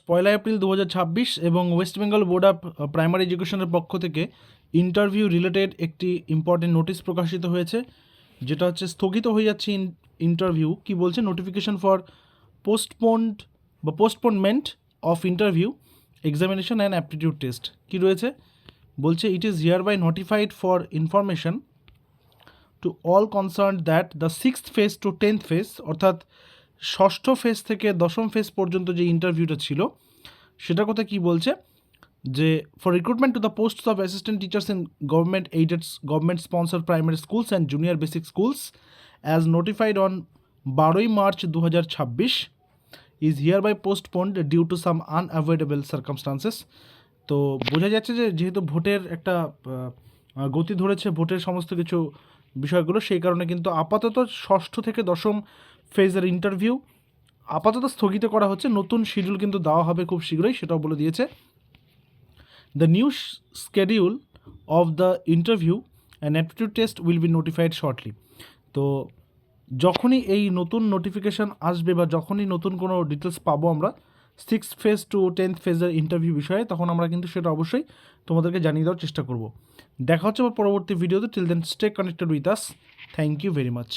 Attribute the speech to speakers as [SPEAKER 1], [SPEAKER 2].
[SPEAKER 1] পয়লা April 2026 এবং West Bengal board of primary এডুকেশনের পক্ষ থেকে ইন্টারভিউ রিলেটেড একটি ইম্পর্টেন্ট নোটিশ প্রকাশিত হয়েছে, যেটা হচ্ছে স্থগিত হয়ে যাচ্ছে ইন্টারভিউ। কি বলছে? Notification for postponement of interview examination and aptitude test কি রয়েছে? বলছে it is hereby notified for information to all concern that the 6th phase to 10th phase, অর্থাৎ ষষ্ঠ ফেজ থেকে দশম ফেজ পর্যন্ত যে ইন্টারভিউটা ছিল সেটার কথা কি বলছে, যে for recruitment to the post of assistant teachers in government aided government sponsor primary schools and junior basic schools as notified on 12 March 2026 is hereby postponed due to some unavoidable circumstances. তো বোঝা যাচ্ছে যে যেহেতু ভোটের একটা গতি ধরেছে, ভোটের সমস্ত কিছু বিষয়গুলো, সেই কারণে কিন্তু আপাতত ষষ্ঠ থেকে দশম ফেজের ইন্টারভিউ আপাতত স্থগিত করা হচ্ছে। নতুন শিডিউল কিন্তু দেওয়া হবে খুব শীঘ্রই, সেটাও বলে দিয়েছে। The new schedule of the interview and aptitude test will be notified shortly. তো যখনই এই নতুন নোটিফিকেশান আসবে বা যখনই নতুন কোনো ডিটেলস পাবো আমরা 6th ফেজ টু 10th ফেজের ইন্টারভিউ বিষয়ে, তখন আমরা কিন্তু সেটা অবশ্যই তোমাদেরকে জানিয়ে দেওয়ার চেষ্টা করব। দেখা হচ্ছে পরবর্তী ভিডিওতে। Till then stay connected with us. Thank you very much.